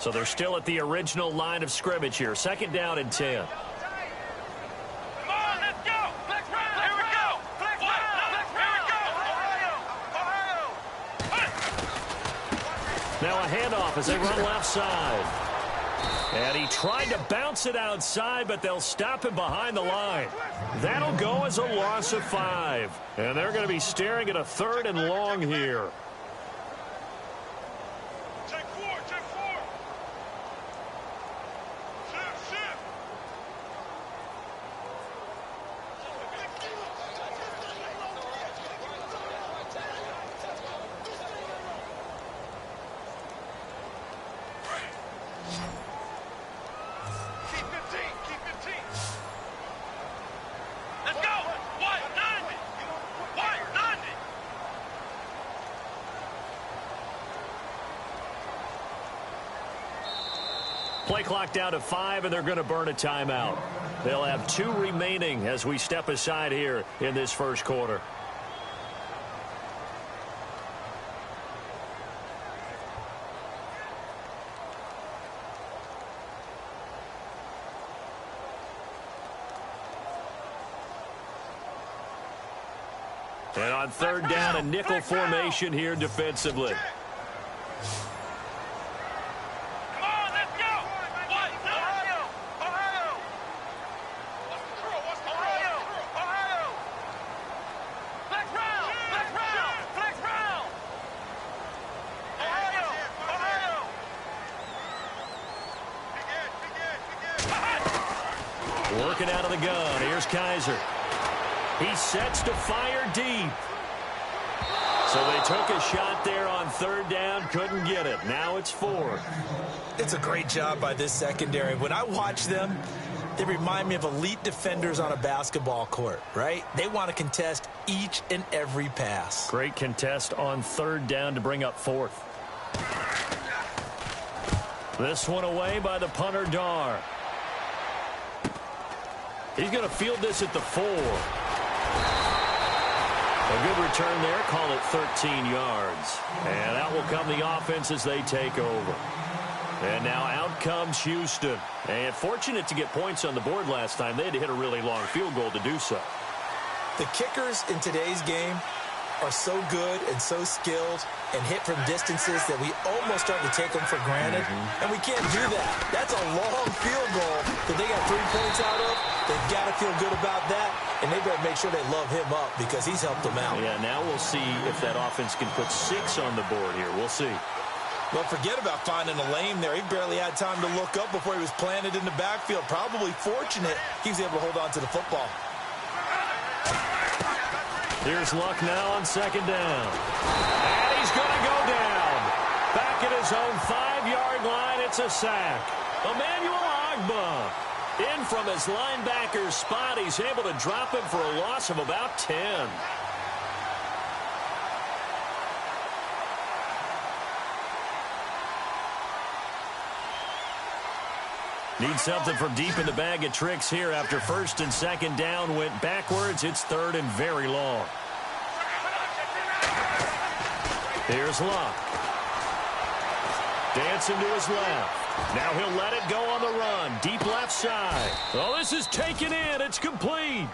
So they're still at the original line of scrimmage here. 2nd down and 10. Now a handoff as they run left side. And he tried to bounce it outside, but they'll stop him behind the line. That'll go as a loss of 5. And they're going to be staring at a 3rd and long here. Play clock down to 5, and they're going to burn a timeout. They'll have 2 remaining as we step aside here in this first quarter. And on 3rd down, a nickel formation here defensively. Working out of the gun. Here's Kaiser. He sets to fire deep. So they took a shot there on 3rd down. Couldn't get it. Now it's 4. It's a great job by this secondary. When I watch them, they remind me of elite defenders on a basketball court, right? They want to contest each and every pass. Great contest on 3rd down to bring up 4th. This one away by the punter, Dar. He's going to field this at the 4. A good return there. Call it 13 yards. And out will come the offense as they take over. And now out comes Houston. And fortunate to get points on the board last time. They had to hit a really long field goal to do so. The kickers in today's game are so good and so skilled and hit from distances that we almost start to take them for granted. And we can't do that. That's a long field goal that they got 3 points out of. They've got to feel good about that, and they better make sure they love him up because he's helped them out. Yeah, now we'll see if that offense can put 6 on the board here. We'll see. Well, forget about finding a lane there. He barely had time to look up before he was planted in the backfield. Probably fortunate he was able to hold on to the football. Here's Luck now on 2nd down. And he's going to go down. Back at his own 5-yard line, it's a sack. Emmanuel Ogbah in from his linebacker's spot. He's able to drop him for a loss of about 10. Need something from deep in the bag of tricks here after 1st and 2nd down went backwards. It's 3rd and very long. Here's Luck. Dancing to his left. Now he'll let it go on the run. Deep left side. Oh, this is taken in. It's complete.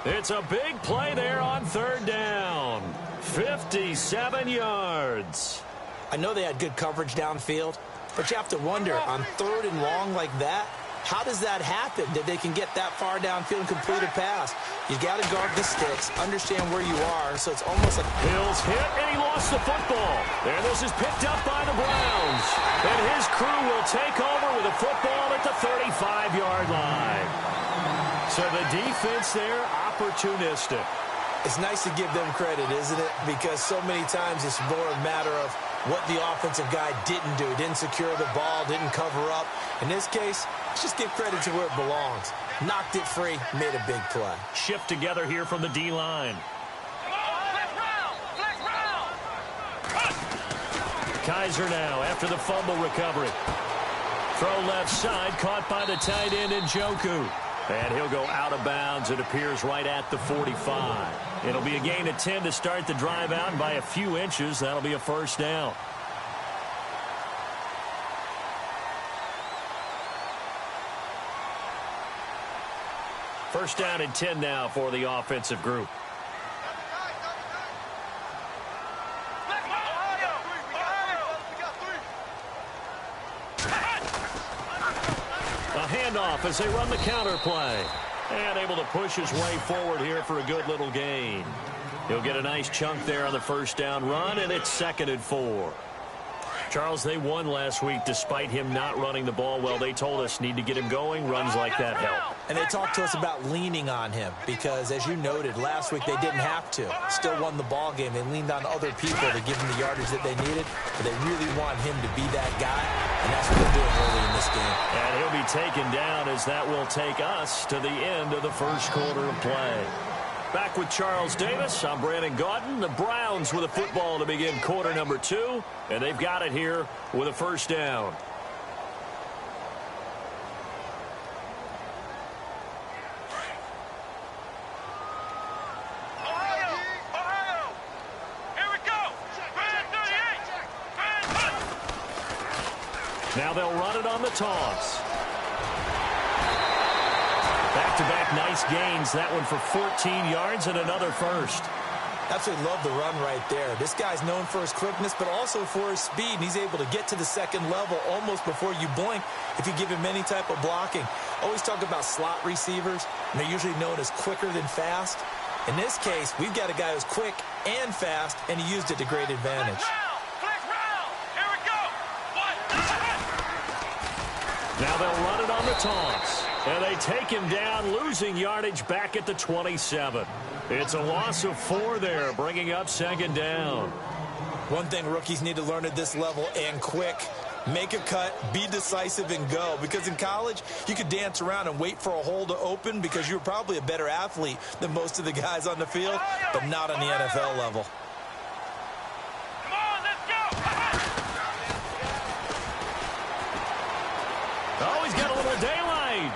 It's a big play there on 3rd down. 57 yards. I know they had good coverage downfield, but you have to wonder, on 3rd and long like that, how does that happen that they can get that far downfield and complete a pass? You got to guard the sticks, understand where you are, so it's almost like... Hill's hit, and he lost the football. And this is picked up by the Browns. And his crew will take over with a football at the 35-yard line. So the defense there, opportunistic. It's nice to give them credit, isn't it? Because so many times it's more a matter of what the offensive guy didn't do. Didn't secure the ball, didn't cover up. In this case, let's just give credit to where it belongs. Knocked it free, made a big play. Shift together here from the D-line. Kaiser now after the fumble recovery. Throw left side, caught by the tight end Njoku. And he'll go out of bounds. It appears right at the 45. It'll be a gain of 10 to start the drive out, and by a few inches, that'll be a 1st down. First down and 10 now for the offensive group. A handoff as they run the counter play. And able to push his way forward here for a good little gain. He'll get a nice chunk there on the first down run, and it's 2nd and 4. Charles, they won last week despite him not running the ball well. They told us need to get him going. Runs like that help. And they talked to us about leaning on him because, as you noted, last week they didn't have to. Still won the ball game. They leaned on other people to give him the yardage that they needed, but they really want him to be that guy, and that's what they're doing early in this game. And he'll be taken down as that will take us to the end of the first quarter of play. Back with Charles Davis, I'm Brandon Gaudin. The Browns with a football to begin quarter number 2, and they've got it here with a first down. Ohio! Here we go! Brand 38! Now they'll run it on the toss. Back-to-back nice gains. That one for 14 yards and another first. Absolutely love the run right there. This guy's known for his quickness, but also for his speed. And he's able to get to the second level almost before you blink if you give him any type of blocking. Always talk about slot receivers, and they're usually known as quicker than fast. In this case, we've got a guy who's quick and fast, and he used it to great advantage. Click round! Here we go! Now they'll run it on the toss. And they take him down, losing yardage back at the 27. It's a loss of 4 there, bringing up 2nd down. One thing rookies need to learn at this level, and quick, make a cut, be decisive, and go. Because in college, you could dance around and wait for a hole to open because you're probably a better athlete than most of the guys on the field, but not on the NFL level. Come on, let's go! Oh, he's got a little daylight.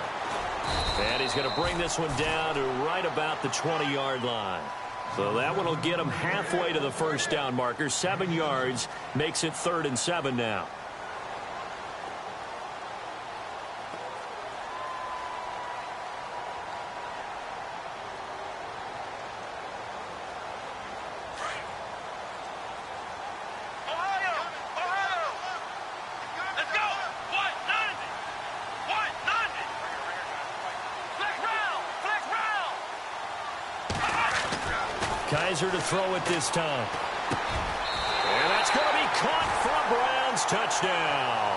And he's going to bring this one down to right about the 20-yard line. So that one will get him halfway to the first down marker. 7 yards makes it 3rd and 7 now. Kaiser to throw it this time. And that's going to be caught for a Browns touchdown.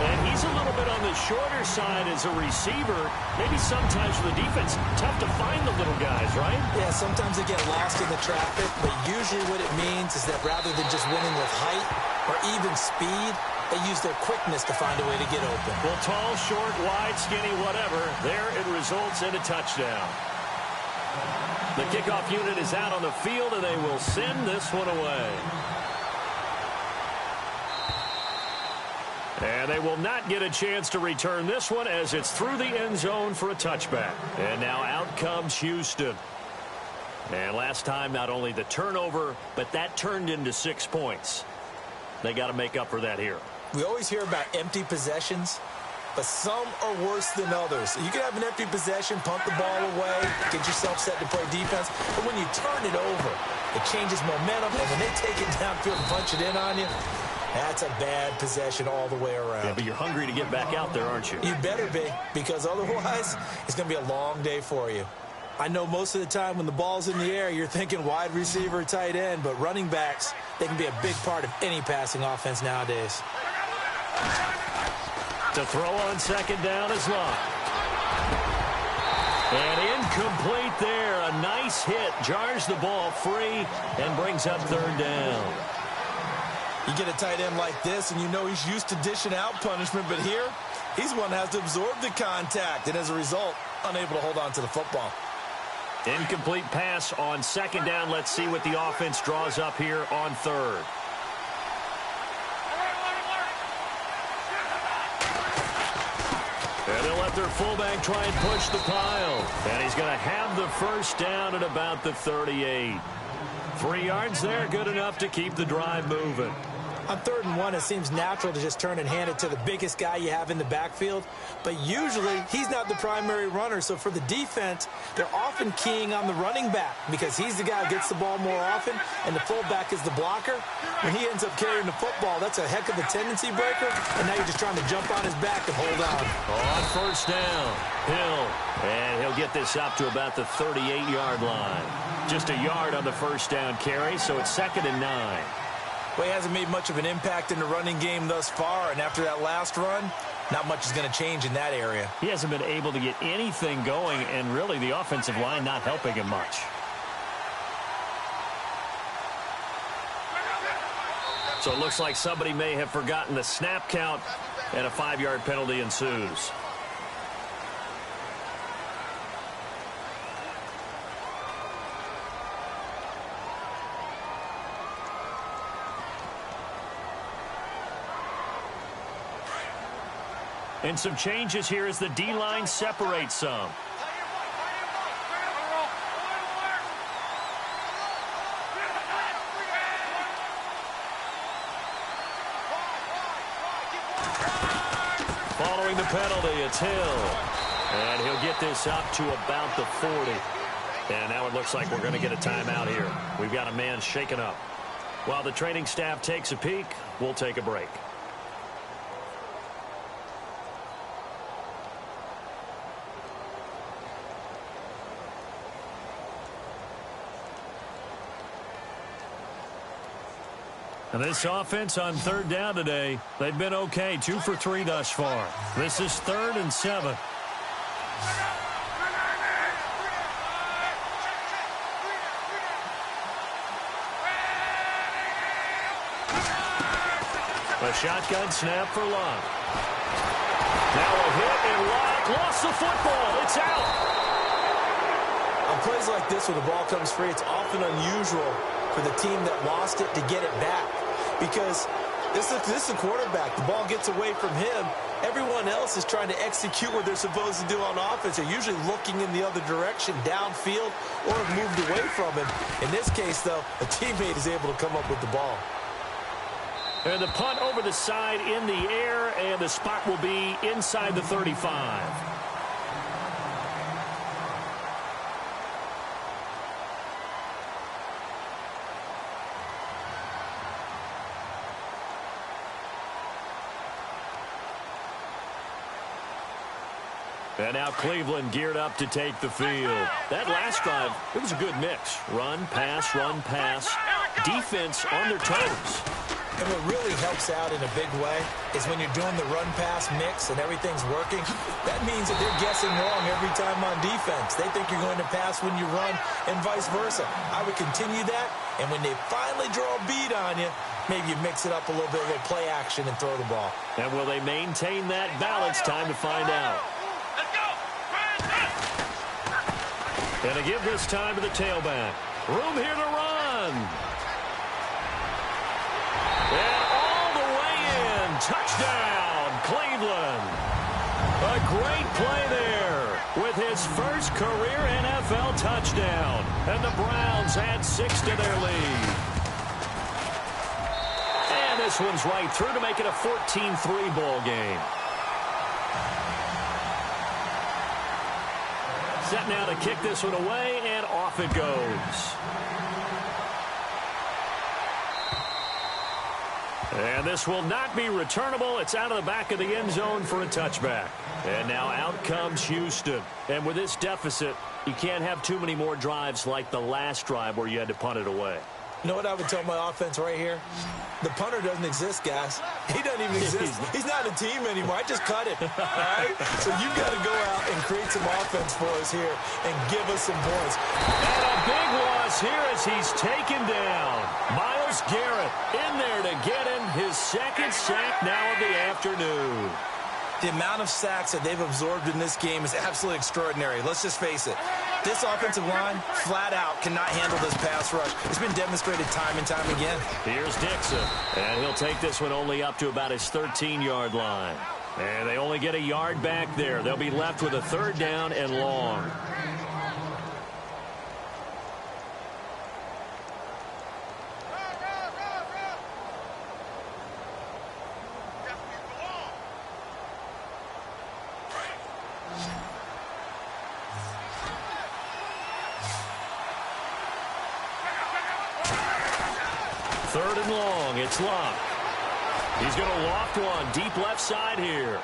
And he's a little bit on the shorter side as a receiver. Maybe sometimes for the defense, tough to find the little guys, right? Yeah, sometimes they get lost in the traffic, but usually what it means is that rather than just winning with height or even speed, they use their quickness to find a way to get open. Well, tall, short, wide, skinny, whatever, there it results in a touchdown. The kickoff unit is out on the field, and they will send this one away. And they will not get a chance to return this one as it's through the end zone for a touchback. And now out comes Houston. And last time, not only the turnover, but that turned into 6 points. They got to make up for that here. We always hear about empty possessions, but some are worse than others. You can have an empty possession, punt the ball away, get yourself set to play defense, but when you turn it over, it changes momentum, and when they take it downfield and punch it in on you, that's a bad possession all the way around. Yeah, but you're hungry to get back out there, aren't you? You better be, because otherwise, it's going to be a long day for you. I know most of the time when the ball's in the air, you're thinking wide receiver, tight end, but running backs, they can be a big part of any passing offense nowadays. To throw on second down is Locke. And incomplete there. A nice hit. Jars the ball free and brings up third down. You get a tight end like this, and you know he's used to dishing out punishment, but here, he's one that has to absorb the contact, and as a result, unable to hold on to the football. Incomplete pass on second down. Let's see what the offense draws up here on third. And they'll let their fullback try and push the pile. And he's going to have the first down at about the 38. 3 yards there, good enough to keep the drive moving. On 3rd and 1, it seems natural to just turn and hand it to the biggest guy you have in the backfield. But usually, he's not the primary runner. So for the defense, they're often keying on the running back because he's the guy who gets the ball more often, and the fullback is the blocker. When he ends up carrying the football, that's a heck of a tendency breaker, and now you're just trying to jump on his back and hold on. On 1st down, Hill. And he'll get this up to about the 38-yard line. Just a yard on the 1st down carry, so it's 2nd and 9. Well, he hasn't made much of an impact in the running game thus far, and after that last run, not much is going to change in that area. He hasn't been able to get anything going, and really the offensive line not helping him much. So it looks like somebody may have forgotten the snap count, and a 5-yard penalty ensues. And some changes here as the D-line separates some. Following the penalty, it's Hill. And he'll get this up to about the 40. And now it looks like we're going to get a timeout here. We've got a man shaken up. While the training staff takes a peek, we'll take a break. And this offense on 3rd down today, they've been okay. 2 for 3 thus far. This is 3rd and 7. A shotgun snap for Locke. Now a hit, and Locke lost the football. It's out. On plays like this where the ball comes free, it's often unusual for the team that lost it to get it back. Because this is a quarterback. The ball gets away from him. Everyone else is trying to execute what they're supposed to do on offense. They're usually looking in the other direction, downfield, or have moved away from him. In this case, though, a teammate is able to come up with the ball. And the punt over the side in the air, and the spot will be inside the 35. And now Cleveland geared up to take the field. That last drive, it was a good mix. Run, pass, defense on their toes. And what really helps out in a big way is when you're doing the run-pass mix and everything's working, that means that they're guessing wrong every time on defense. They think you're going to pass when you run and vice versa. I would continue that, and when they finally draw a bead on you, maybe you mix it up a little bit, a little play action, and throw the ball. And will they maintain that balance? Time to find out. And to give this time to the tailback. Room here to run. And all the way in. Touchdown, Cleveland. A great play there with his first career NFL touchdown. And the Browns add 6 to their lead. And this one's right through to make it a 14-3 ball game. Set now to kick this one away, and off it goes. And this will not be returnable. It's out of the back of the end zone for a touchback. And now out comes Houston. And with this deficit, you can't have too many more drives like the last drive where you had to punt it away. You know what I would tell my offense right here? The punter doesn't exist, guys. He doesn't even exist. He's not a team anymore. I just cut it. All right? So you've got to go out and create some offense for us here and give us some points. And a big loss here as he's taken down. Myles Garrett in there to get him his second sack now of the afternoon. The amount of sacks that they've absorbed in this game is absolutely extraordinary. Let's just face it. This offensive line, flat out, cannot handle this pass rush. It's been demonstrated time and time again. Here's Dixon, and he'll take this one only up to about his 13-yard line. And they only get a yard back there. They'll be left with a 3rd down and long. 3rd and long. It's Luck. He's going to loft one deep left side here.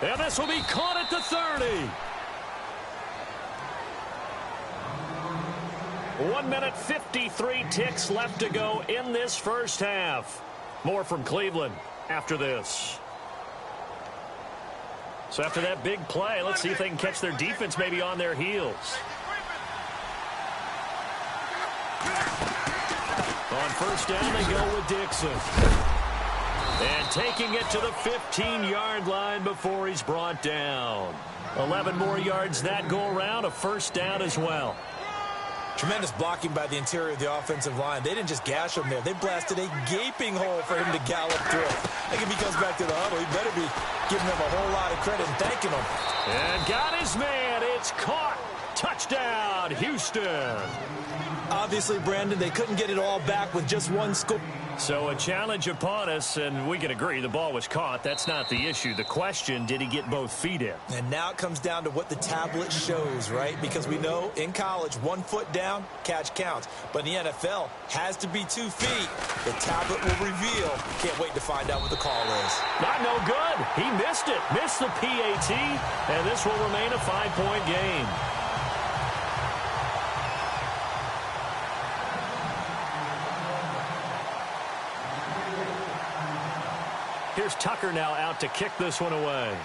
And this will be caught at the 30. 1 minute, 53 ticks left to go in this first half. More from Cleveland after this. So after that big play, let's see if they can catch their defense maybe on their heels. On first down, they go with Dixon. And taking it to the 15-yard line before he's brought down. 11 more yards that go around, a first down as well. Tremendous blocking by the interior of the offensive line. They didn't just gash him there. They blasted a gaping hole for him to gallop through. I think if he comes back to the huddle, he better be giving them a whole lot of credit and thanking them. And got his man. It's caught. Touchdown, Houston. Obviously, Brandon, they couldn't get it all back with just one score. So a challenge upon us, and we can agree the ball was caught. That's not the issue. The question, did he get both feet in? And now it comes down to what the tablet shows, right? Because we know in college, 1 foot down, catch counts. But in the NFL, has to be 2 feet. The tablet will reveal. Can't wait to find out what the call is. Not no good. He missed it. Missed the PAT, and this will remain a 5-point game. Here's Tucker now out to kick this one away.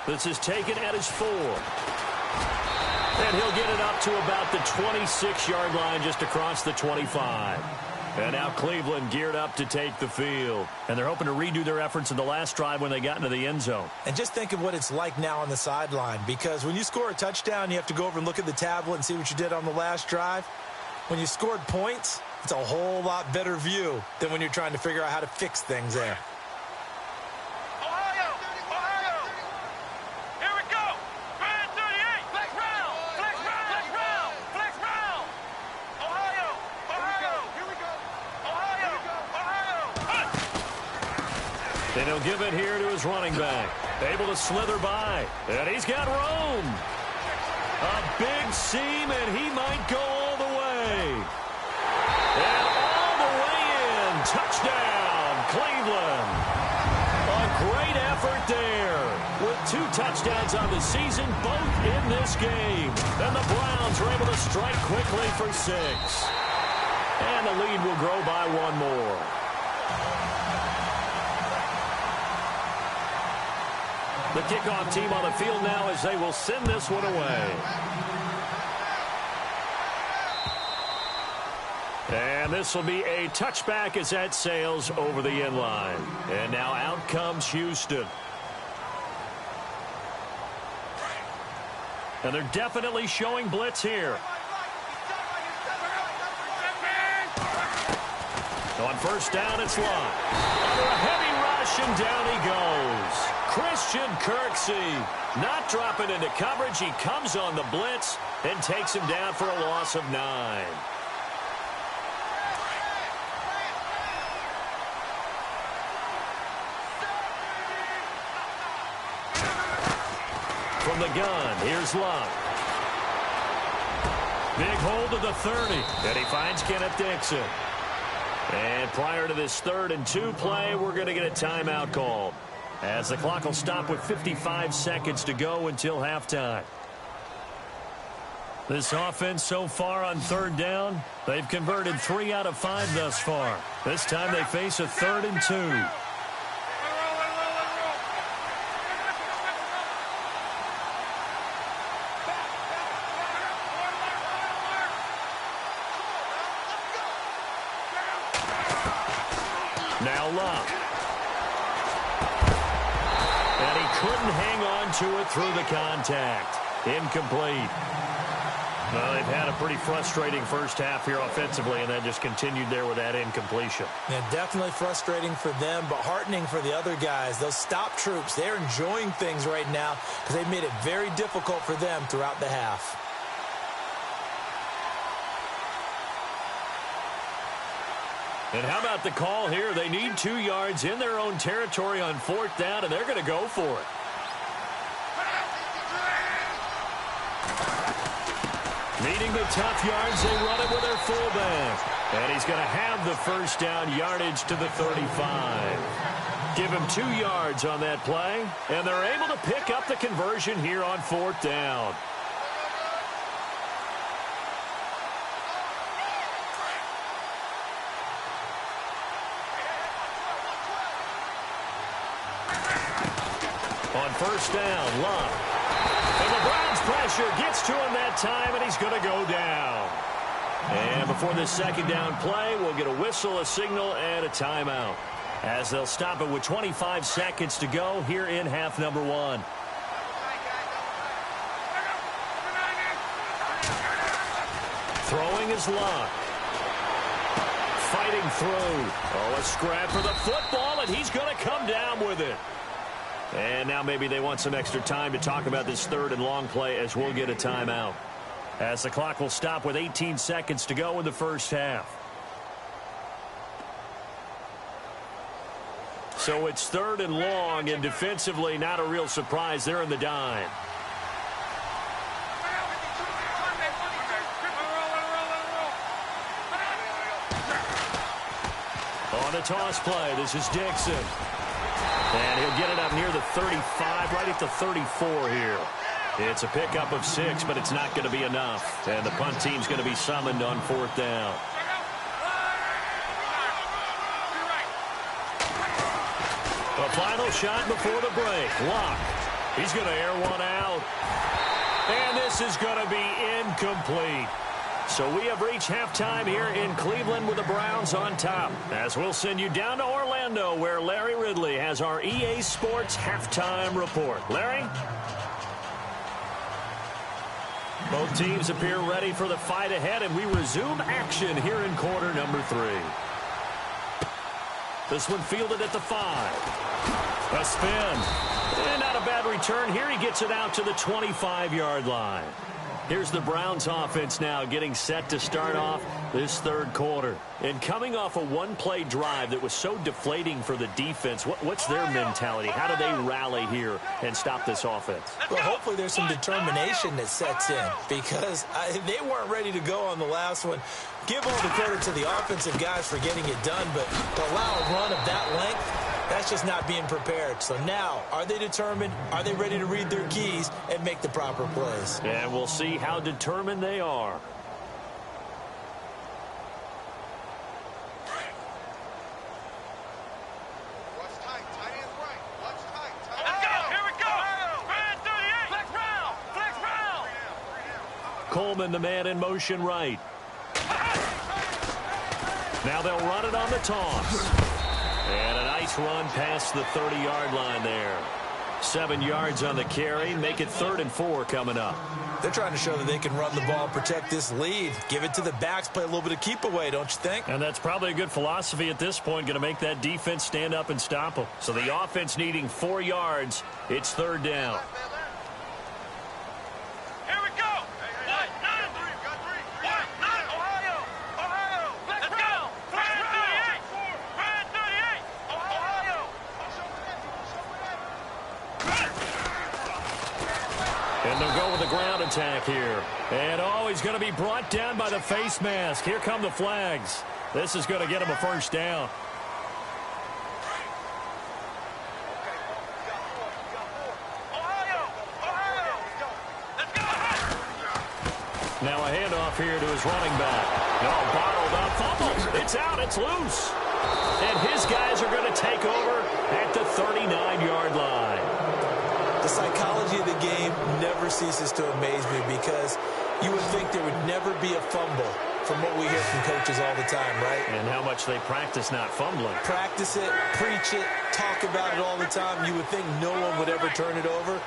This is taken at his 4. And he'll get it up to about the 26-yard line just across the 25. And now Cleveland geared up to take the field. And they're hoping to redo their efforts in the last drive when they got into the end zone. And just think of what it's like now on the sideline. Because when you score a touchdown, you have to go over and look at the tablet and see what you did on the last drive. When you scored points, it's a whole lot better view than when you're trying to figure out how to fix things there. Ohio! Ohio! Here we go! Brand 38! Flex round! Flex round! Flex round! Flex round! Ohio! Ohio! Here we go! Ohio! Ohio! Then he'll give it here to his running back. Able to slither by. And he's got room. A big seam, and he might go all the way. And all the way in. Touchdown, Cleveland. A great effort there. With 2 touchdowns on the season, both in this game. And the Browns are able to strike quickly for 6. And the lead will grow by 1 more. The kickoff team on the field now as they will send this one away. And this will be a touchback as that sails over the end line. And now out comes Houston. And they're definitely showing blitz here. On first down, it's Luck. Under a heavy rush, and down he goes. Christian Kirksey not dropping into coverage. He comes on the blitz and takes him down for a loss of 9. From the gun, here's Luck. Big hold to the 30, and he finds Kenneth Dixon. And prior to this 3rd and 2 play, we're going to get a timeout called, as the clock will stop with 55 seconds to go until halftime. This offense so far on 3rd down, they've converted 3 out of 5 thus far. This time they face a 3rd and 2. Now Luck. And he couldn't hang on to it through the contact. Incomplete. Well, they've had a pretty frustrating first half here offensively, and then just continued there with that incompletion. Yeah, definitely frustrating for them, but heartening for the other guys. Those stop troops, they're enjoying things right now because they've made it very difficult for them throughout the half. And how about the call here? They need 2 yards in their own territory on 4th down, and they're going to go for it. Needing the tough yards, they run it with their fullback. And he's going to have the first down yardage to the 35. Give him 2 yards on that play, and they're able to pick up the conversion here on 4th down. On 1st down, Luck. And the Browns' pressure gets to him that time, and he's going to go down. And before this 2nd down play, we'll get a whistle, a signal, and a timeout, as they'll stop it with 25 seconds to go here in half number 1. Throwing is Luck. Fighting through. Oh, a scrap for the football, and he's going to come down with it. And now maybe they want some extra time to talk about this 3rd and long play, as we'll get a timeout, as the clock will stop with 18 seconds to go in the 1st half. So it's 3rd and long, and defensively not a real surprise. They're in the dime. On the toss play, this is Dixon. And he'll get it up near the 35, right at the 34 here. It's a pickup of 6, but it's not going to be enough. And the punt team's going to be summoned on 4th down. A final shot before the break. Luck. He's going to air one out. And this is going to be incomplete. So we have reached halftime here in Cleveland with the Browns on top, as we'll send you down to Orlando, where Larry Ridley has our EA Sports halftime report. Larry? Both teams appear ready for the fight ahead, and we resume action here in quarter number 3. This one fielded at the 5. A spin. And not a bad return here. He gets it out to the 25-yard line. Here's the Browns offense now getting set to start off this 3rd quarter. And coming off a one-play drive that was so deflating for the defense, what's their mentality? How do they rally here and stop this offense? Well, hopefully there's some determination that sets in, because they weren't ready to go on the last one. Give all the credit to the offensive guys for getting it done, but to allow a run of that length, that's just not being prepared. So now, are they determined? Are they ready to read their keys and make the proper plays? And we'll see how determined they are. Coleman, the man in motion right. Now they'll run it on the toss. And a nice run past the 30-yard line there. 7 yards on the carry. Make it 3rd and 4 coming up. They're trying to show that they can run the ball and protect this lead. Give it to the backs, play a little bit of keep away, don't you think? And that's probably a good philosophy at this point, going to make that defense stand up and stop them. So the offense needing 4 yards. It's 3rd down. And they'll go with the ground attack here. And, oh, he's going to be brought down by the face mask. Here come the flags. This is going to get him a 1st down. Now a handoff here to his running back. No, bottled up, fumbles. It's out, it's loose. And his guys are going to take over at the 39-yard line. The psychology of the game never ceases to amaze me, because you would think there would never be a fumble from what we hear from coaches all the time, right? And how much they practice not fumbling. Practice it, preach it, talk about it all the time. You would think no one would ever turn it over.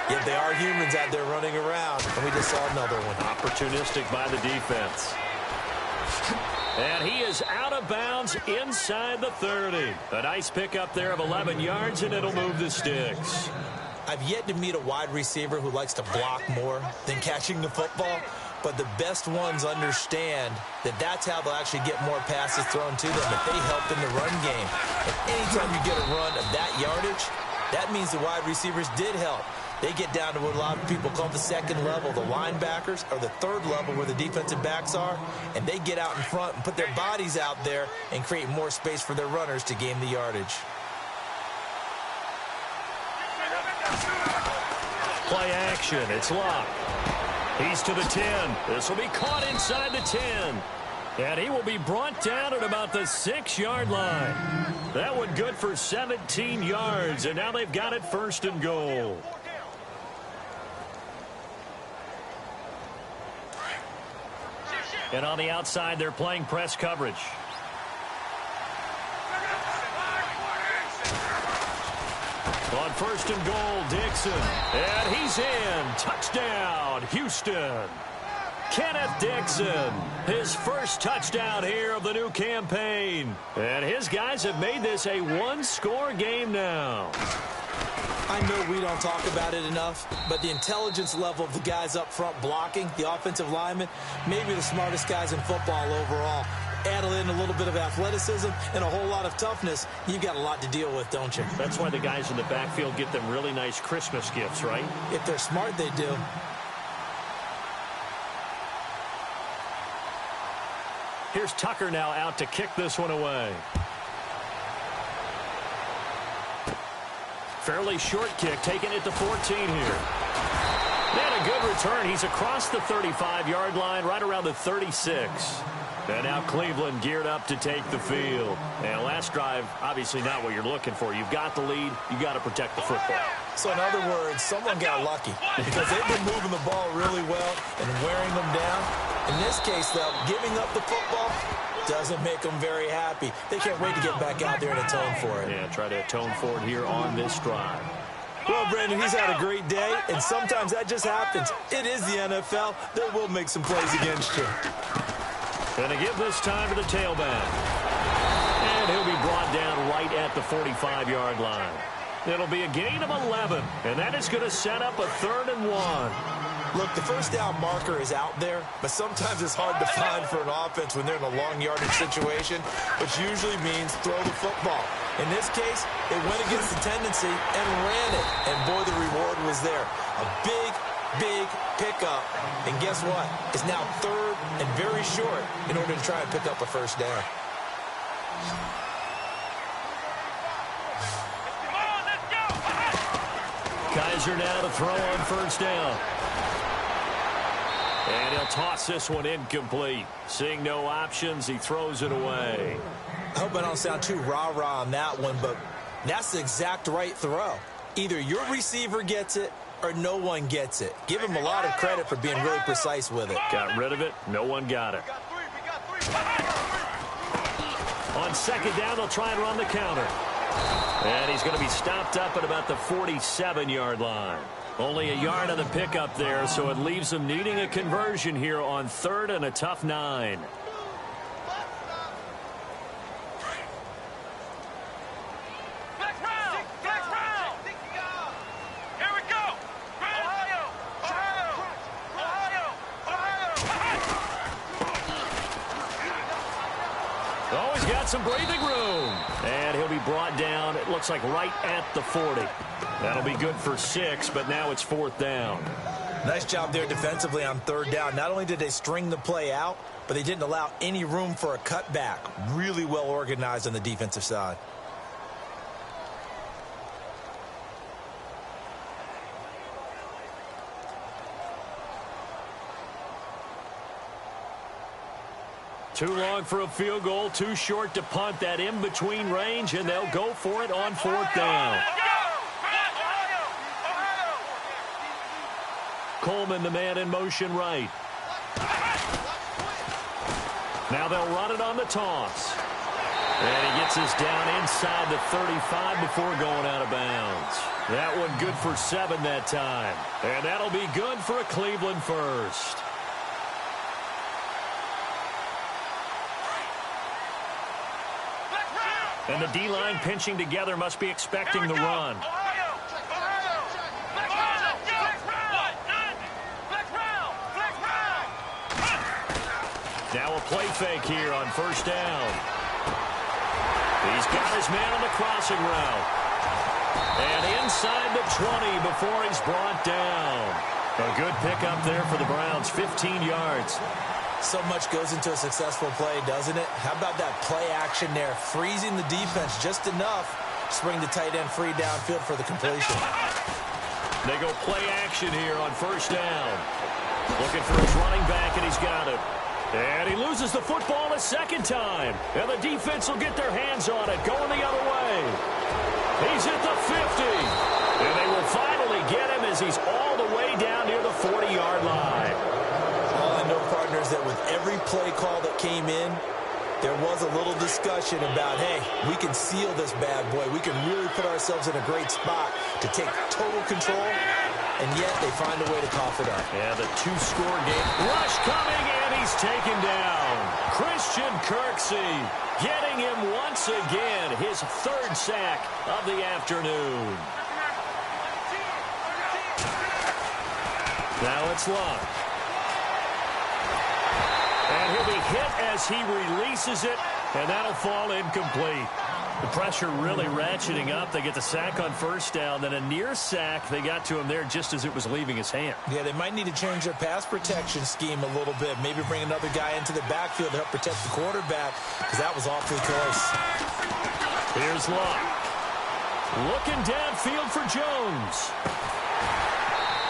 Yet they are humans out there running around, and we just saw another one. Opportunistic by the defense. And he is out of bounds inside the 30. A nice pickup there of 11 yards, and it'll move the sticks. I've yet to meet a wide receiver who likes to block more than catching the football, but the best ones understand that that's how they'll actually get more passes thrown to them, if they help in the run game. And anytime you get a run of that yardage, that means the wide receivers did help. They get down to what a lot of people call the second level, the linebackers, or the third level where the defensive backs are, and they get out in front and put their bodies out there and create more space for their runners to gain the yardage. Play action. It's Locke. He's to the 10. This will be caught inside the 10. And he will be brought down at about the 6-yard line. That one good for 17 yards, and now they've got it 1st and goal. And on the outside, they're playing press coverage. On 1st and goal, Dixon. And he's in. Touchdown, Houston. Kenneth Dixon, his first touchdown here of the new campaign. And his guys have made this a one-score game now. I know we don't talk about it enough, but the intelligence level of the guys up front blocking, the offensive linemen, maybe the smartest guys in football overall. Add in a little bit of athleticism and a whole lot of toughness, you've got a lot to deal with, don't you? That's why the guys in the backfield get them really nice Christmas gifts, right? If they're smart, they do. Here's Tucker now out to kick this one away. Fairly short kick, taking it to 14 here. And a good return. He's across the 35-yard line, right around the 36. And now Cleveland geared up to take the field. And last drive, obviously not what you're looking for. You've got the lead. You've got to protect the football. So in other words, someone got lucky because they've been moving the ball really well and wearing them down. In this case, though, giving up the football doesn't make them very happy. They can't wait to get back out there and atone for it. Yeah, try to atone for it here on this drive. Well, Brandon, he's had a great day, and sometimes that just happens. It is the NFL. They will make some plays against you. Going to give this time to the tailback. And he'll be brought down right at the 45-yard line. It'll be a gain of 11, and that is going to set up a 3rd and 1. Look, the first down marker is out there, but sometimes it's hard to find for an offense when they're in a long yardage situation, which usually means throw the football. In this case, they went against the tendency and ran it, and boy, the reward was there. A big pickup, and guess what? It's now 3rd and very short in order to try and pick up a first down. Kaiser now to throw on 1st down. And he'll toss this one incomplete. Seeing no options, he throws it away. I hope I don't sound too rah-rah on that one, but that's the exact right throw. Either your receiver gets it or no one gets it. Give him a lot of credit for being really precise with it. Got rid of it. No one got it. On 2nd down, they'll try and run the counter. And he's going to be stopped up at about the 47-yard line. Only a yard on the pickup there, so it leaves them needing a conversion here on 3rd and a tough 9. Always got some breathing room. And he'll be brought down, it looks like right at the 40. That'll be good for 6, but now it's 4th down. Nice job there defensively on 3rd down. Not only did they string the play out, but they didn't allow any room for a cutback. Really well organized on the defensive side. Too long for a field goal, too short to punt that in-between range, and they'll go for it on 4th down. Coleman, the man in motion right. Now they'll run it on the toss. And he gets us down inside the 35 before going out of bounds. That one good for 7 that time. And that'll be good for a Cleveland first. And the D-line pinching together must be expecting the run. Now a play fake here on 1st down. He's got his man on the crossing route. And inside the 20 before he's brought down. A good pickup there for the Browns, 15 yards. So much goes into a successful play, doesn't it? How about that play action there? Freezing the defense just enough to bring the tight end free downfield for the completion. They go play action here on first down. Looking for his running back, and he's got it. And he loses the football a second time. And the defense will get their hands on it, going the other way. He's at the 50. And they will finally get him as he's all the way down near the 40-yard line. All I know, partners, that with every play call that came in, there was a little discussion about, hey, we can seal this bad boy. We can really put ourselves in a great spot to take total control, and yet they find a way to cough it up. Yeah, the two-score game. Rush coming, and he's taken down. Christian Kirksey getting him once again, his third sack of the afternoon. Now it's Luck. And he'll be hit as he releases it, and that'll fall incomplete. The pressure really ratcheting up. They get the sack on first down, then a near sack. They got to him there just as it was leaving his hand. Yeah, they might need to change their pass protection scheme a little bit. Maybe bring another guy into the backfield to help protect the quarterback, because that was awfully close. Here's Luck. Looking downfield for Jones.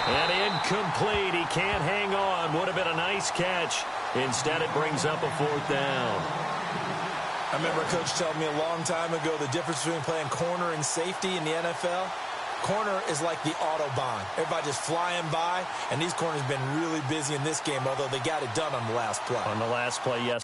And incomplete. He can't hang on. Would have been a nice catch. Instead, it brings up a fourth down. I remember a coach telling me a long time ago the difference between playing corner and safety in the NFL. Corner is like the Autobahn. Everybody just flying by, and these corners have been really busy in this game, although they got it done on the last play. On the last play, yes.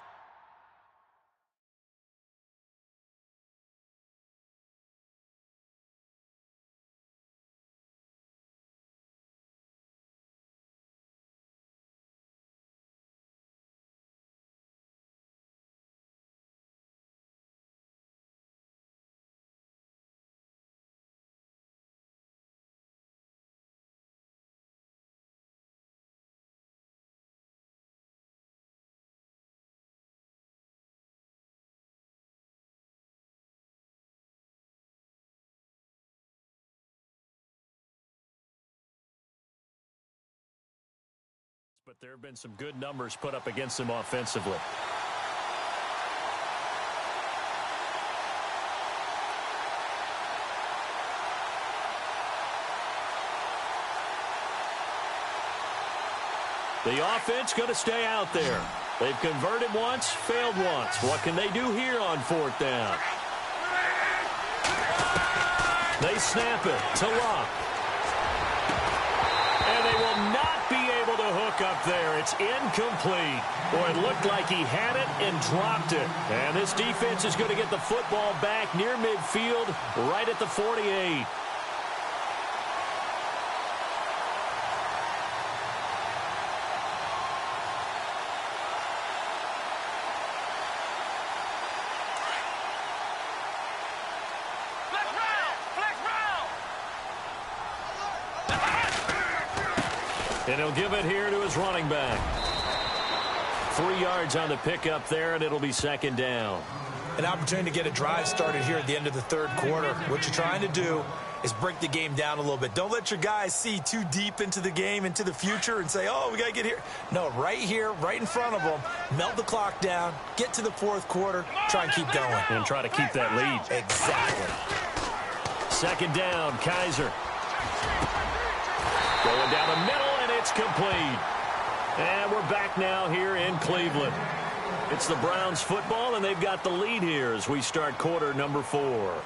But there have been some good numbers put up against him offensively. The offense going to stay out there. They've converted once, failed once. What can they do here on fourth down? They snap it to Luck. And they will not be able to hook up there. It's incomplete. Boy, it looked like he had it and dropped it. And this defense is going to get the football back near midfield, right at the 48. And he'll give it here to his running back. 3 yards on the pickup there, and it'll be second down. An opportunity to get a drive started here at the end of the third quarter. What you're trying to do is break the game down a little bit. Don't let your guys see too deep into the game, into the future, and say, oh, we got to get here. No, right here, right in front of them, melt the clock down, get to the fourth quarter, try and keep going. And try to keep that lead. Exactly. Second down, Kaiser. Going down the middle, and it's complete. And we're back now here in Cleveland. It's the Browns football, and they've got the lead here as we start quarter number 4.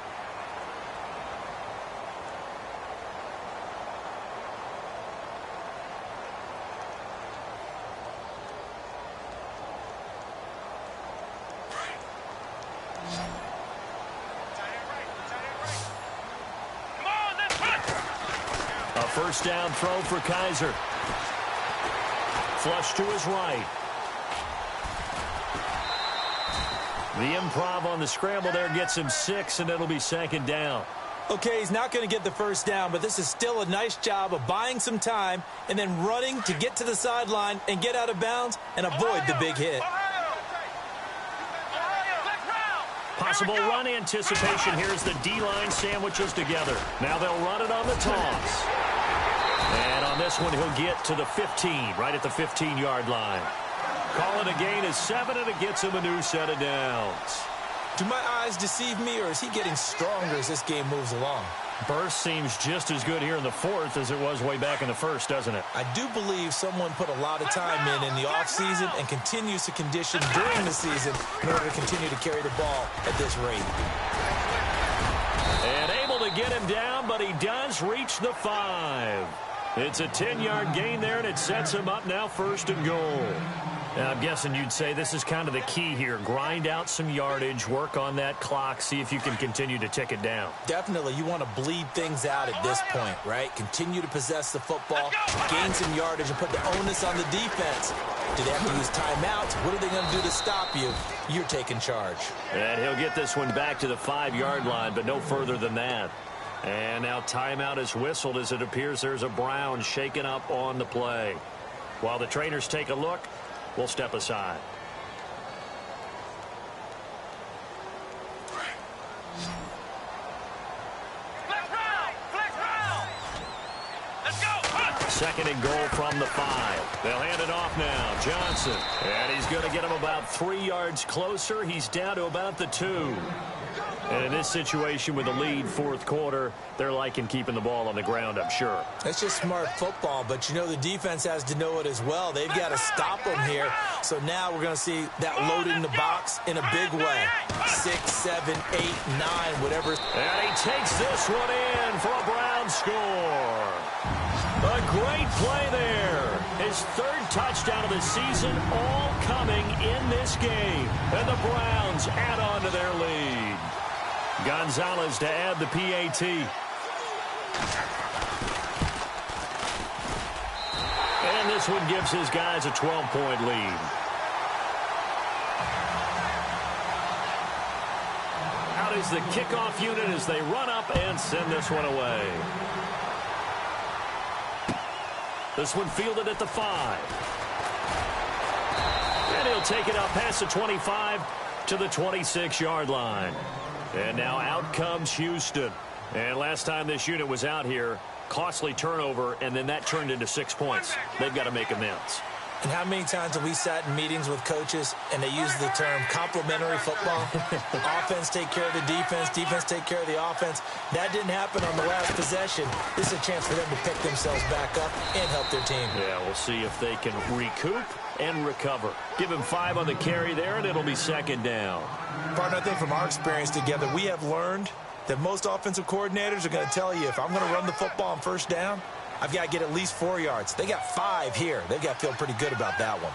A first down throw for Kaiser. Flush to his right. The improv on the scramble there gets him 6, and it'll be second down. Okay, he's not going to get the first down, but this is still a nice job of buying some time and then running to get to the sideline and get out of bounds and avoid the big hit. Possible run anticipation. Here's the D-line sandwiches together. Now they'll run it on the toss. And on this one, he'll get to the 15, right at the 15-yard line. Call it a gain of 7, and it gets him a new set of downs. Do my eyes deceive me, or is he getting stronger as this game moves along? Burst seems just as good here in the fourth as it was way back in the first, doesn't it? I do believe someone put a lot of time in the offseason and continues to condition during the season in order to continue to carry the ball at this rate. And able to get him down, but he does reach the 5. It's a 10-yard gain there, and it sets him up now 1st and goal. Now, I'm guessing you'd say this is kind of the key here. Grind out some yardage, work on that clock, see if you can continue to tick it down. Definitely, you want to bleed things out at this point, right? Continue to possess the football, gain some yardage, and put the onus on the defense. Do they have to use timeouts? What are they going to do to stop you? You're taking charge. And he'll get this one back to the 5-yard line, but no further than that. And now timeout is whistled as it appears there's a Brown shaken up on the play. While the trainers take a look, we'll step aside. Let's go. 2nd and goal from the 5. They'll hand it off now. Johnson. And he's going to get him about 3 yards closer. He's down to about the 2. And in this situation with the lead 4th quarter, they're liking keeping the ball on the ground, I'm sure. That's just smart football, but you know the defense has to know it as well. They've got to stop them here. So now we're going to see that loading the box in a big way. 6, 7, 8, 9, whatever. And he takes this one in for a Brown score. A great play there. His 3rd touchdown of the season, all coming in this game. And the Browns add on to their lead. Gonzalez to add the PAT. And this one gives his guys a 12-point lead. Out is the kickoff unit as they run up and send this one away. This one fielded at the 5. And he'll take it up past the 25 to the 26-yard line. And now out comes Houston. And last time this unit was out here, costly turnover, and then that turned into 6 points. They've got to make amends. And how many times have we sat in meetings with coaches and they use the term complementary football? Offense take care of the defense, defense take care of the offense. That didn't happen on the last possession. This is a chance for them to pick themselves back up and help their team. Yeah, we'll see if they can recoup and recover. Give him 5 on the carry there, and it'll be 2nd down. Partner, I think from our experience together, we have learned that most offensive coordinators are going to tell you, if I'm going to run the football on 1st down, I've got to get at least 4 yards. They got 5 here. They've got to feel pretty good about that one.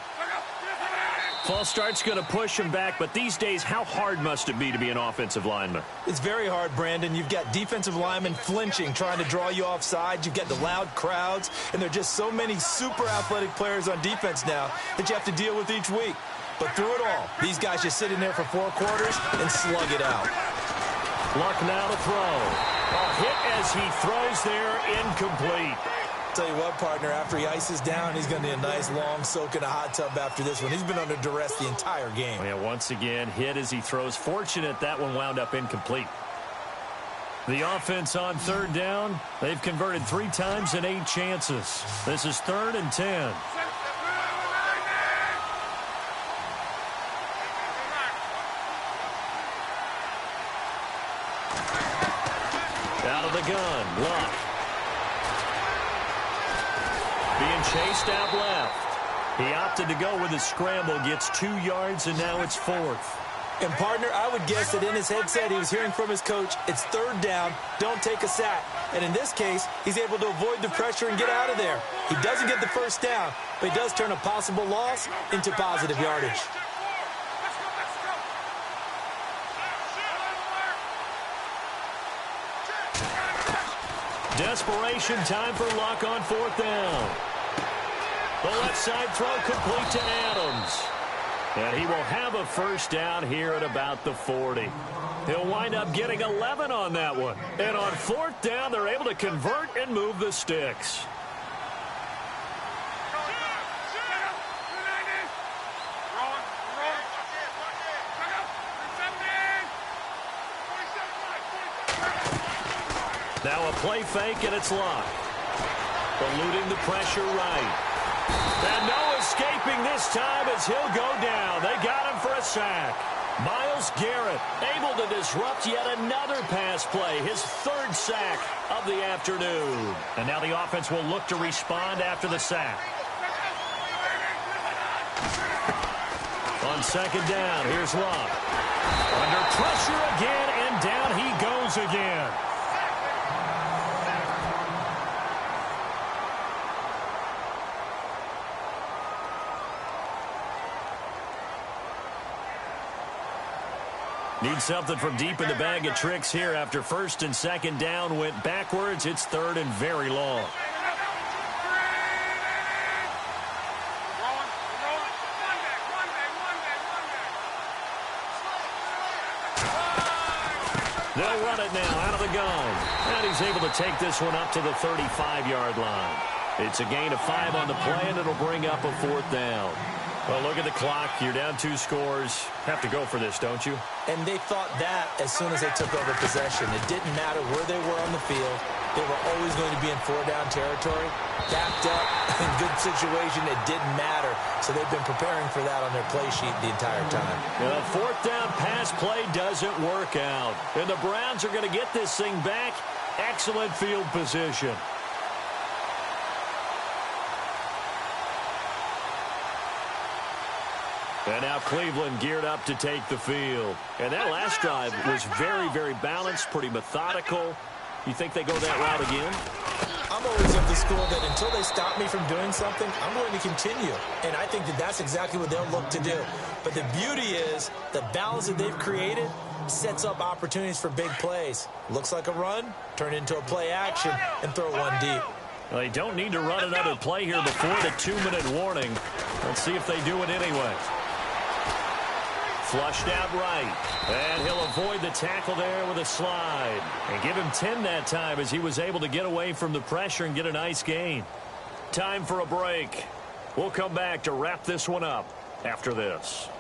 False start's going to push him back, but these days, how hard must it be to be an offensive lineman? It's very hard, Brandon. You've got defensive linemen flinching, trying to draw you off sides. You've got the loud crowds, and there are just so many super athletic players on defense now that you have to deal with each week. But through it all, these guys just sit in there for 4 quarters and slug it out. Luck now to throw. A hit as he throws there, incomplete. Tell you what, partner, after he ices down, he's going to need a nice long soak in a hot tub after this one. He's been under duress the entire game. Yeah, once again, hit as he throws. Fortunate that one wound up incomplete. The offense on 3rd down, they've converted 3 times in 8 chances. This is 3rd and 10. Out of the gun, Luck. Being chased out left. He opted to go with a scramble, gets 2 yards, and now it's 4th. And, partner, I would guess that in his headset he was hearing from his coach, it's 3rd down, don't take a sack. And in this case, he's able to avoid the pressure and get out of there. He doesn't get the 1st down, but he does turn a possible loss into positive yardage. Desperation time for Luck on 4th down. The left side throw complete to Adams. And he will have a 1st down here at about the 40. He'll wind up getting 11 on that one. And on 4th down, they're able to convert and move the sticks. Now a play fake, and it's Luck. Eluding the pressure right. And no escaping this time as he'll go down. They got him for a sack. Myles Garrett able to disrupt yet another pass play, his third sack of the afternoon. And now the offense will look to respond after the sack. On second down, here's Luck. Under pressure again, and down he goes again. Need something from deep in the bag of tricks here after first and second down went backwards. It's third and very long. They'll run it now out of the gun. And he's able to take this one up to the 35-yard line. It's a gain of 5 on the play, and it'll bring up a fourth down. Well, look at the clock. You're down 2 scores. Have to go for this, don't you? And they thought that as soon as they took over possession. It didn't matter where they were on the field. They were always going to be in 4-down territory. Backed up, in good situation, it didn't matter. So they've been preparing for that on their play sheet the entire time. The fourth down pass play doesn't work out. And the Browns are going to get this thing back. Excellent field position. And now Cleveland geared up to take the field. And that last drive was very, very balanced, pretty methodical. You think they go that route again? I'm always of the school that until they stop me from doing something, I'm going to continue. And I think that that's exactly what they'll look to do. But the beauty is the balance that they've created sets up opportunities for big plays. Looks like a run, turn into a play action, and throw one deep. Well, they don't need to run another play here before the 2-minute warning. Let's see if they do it anyway. Flushed out right. And he'll avoid the tackle there with a slide. And give him 10 that time as he was able to get away from the pressure and get a nice gain. Time for a break. We'll come back to wrap this one up after this.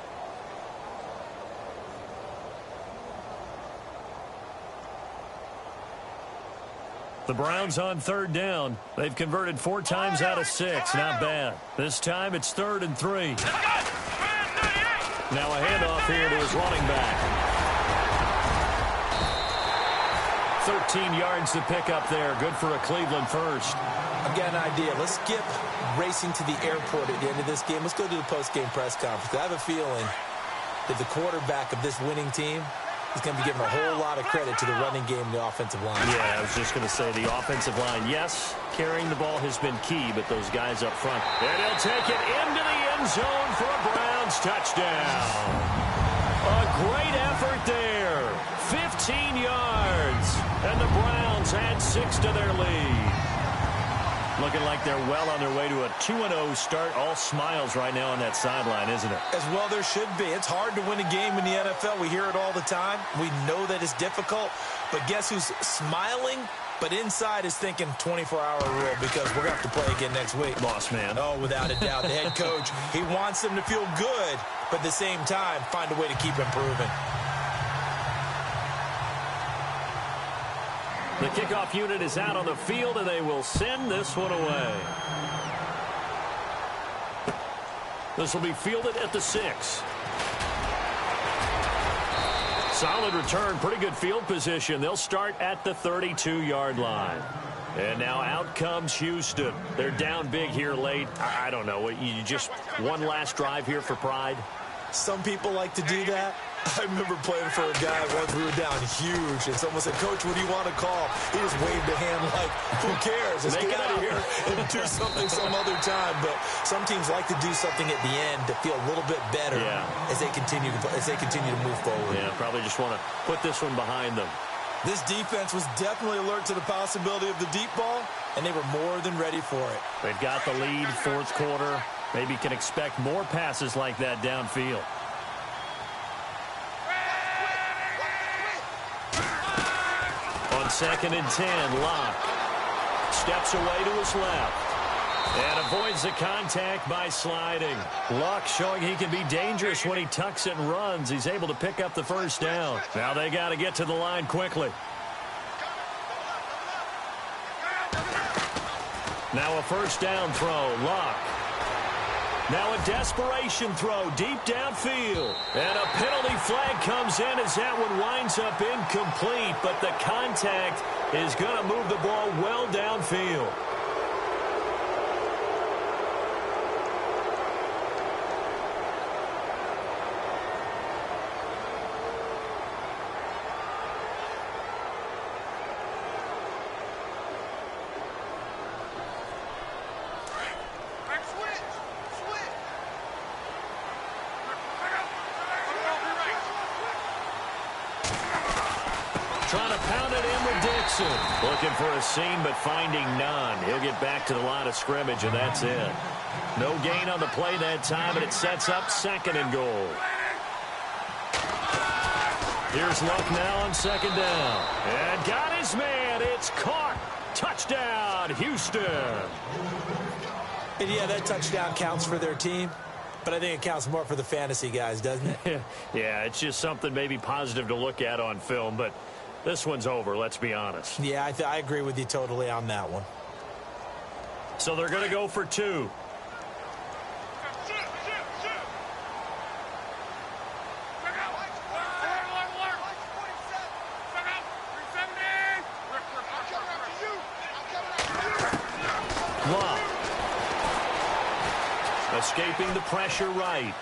The Browns on third down. They've converted 4 times out of 6. Not bad. This time it's 3rd and 3. Now a handoff here to his running back. 13 yards to pick up there. Good for a Cleveland first. I've got an idea. Let's skip racing to the airport at the end of this game. Let's go to the post-game press conference. I have a feeling that the quarterback of this winning team is going to be given a whole lot of credit to the running game and the offensive line. Yeah, I was just going to say the offensive line, yes, carrying the ball has been key, but those guys up front. And he'll take it into the end zone for a Browns touchdown. A great effort there. 15 yards. And the Browns add 6 to their lead. Looking like they're well on their way to a 2-0 start. All smiles right now on that sideline, isn't it? As well there should be. It's hard to win a game in the NFL. We hear it all the time. We know that it's difficult. But guess who's smiling? But inside is thinking 24-hour rule because we're going to have to play again next week. Boss man. Oh, without a doubt. The head coach, he wants them to feel good, but at the same time, find a way to keep improving. The kickoff unit is out on the field, and they will send this one away. This will be fielded at the 6. Solid return, pretty good field position. They'll start at the 32-yard line. And now out comes Houston. They're down big here late. I don't know. You just one last drive here for pride? Some people like to do that. I remember playing for a guy once we were down huge, and someone said, "Coach, what do you want to call?" He just waved a hand like, who cares? Let's get out of here and do something some other time. But some teams like to do something at the end to feel a little bit better as they continue to move forward. Yeah, probably just want to put this one behind them. This defense was definitely alert to the possibility of the deep ball, and they were more than ready for it. They've got the lead, fourth quarter. Maybe can expect more passes like that downfield. On 2nd and 10, Locke steps away to his left and avoids the contact by sliding. Locke showing he can be dangerous when he tucks it and runs. He's able to pick up the first down. Now they got to get to the line quickly. Now a first down throw. Luck. Now a desperation throw deep downfield. And a penalty flag comes in as that one winds up incomplete. But the contact is going to move the ball well downfield. Trying to pound it in with Dixon. Looking for a seam, but finding none. He'll get back to the line of scrimmage, and that's it. No gain on the play that time, and it sets up 2nd and goal. Here's Luck now on 2nd down. And got his man. It's caught. Touchdown, Houston. And yeah, that touchdown counts for their team. But I think it counts more for the fantasy guys, doesn't it? Yeah, it's just something maybe positive to look at on film, but this one's over, let's be honest. Yeah, I agree with you totally on that one. So they're going to go for 2. Love. Escaping the pressure right.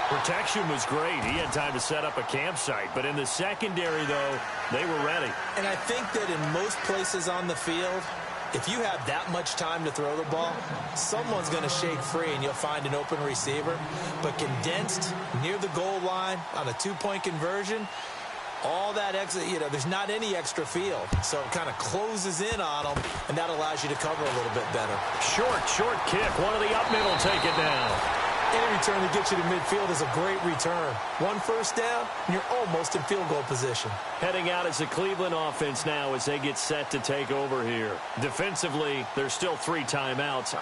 Protection was great. He had time to set up a campsite. But in the secondary, though, they were ready. And I think that in most places on the field, if you have that much time to throw the ball, someone's going to shake free and you'll find an open receiver. But condensed near the goal line on a 2-point conversion, all that extra, there's not any extra field. So it kind of closes in on them, and that allows you to cover a little bit better. Short kick. One of the up middle take it down. Any return that gets you to midfield is a great return. 1 first down, and you're almost in field goal position. Heading out as the Cleveland offense now as they get set to take over here. Defensively, there's still 3 timeouts.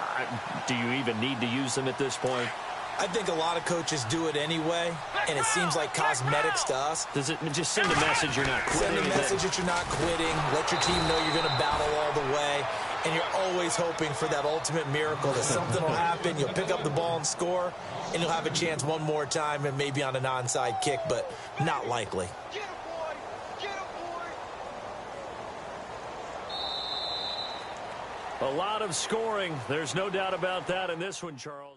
Do you even need to use them at this point? I think a lot of coaches do it anyway, and it seems like cosmetics to us. Does it just send a message you're not quitting? Send a message that you're not quitting. Let your team know you're going to battle all the way. And you're always hoping for that ultimate miracle that something will happen. You'll pick up the ball and score, and you'll have a chance one more time and maybe on an onside kick, but not likely. A lot of scoring. There's no doubt about that in this one, Charles.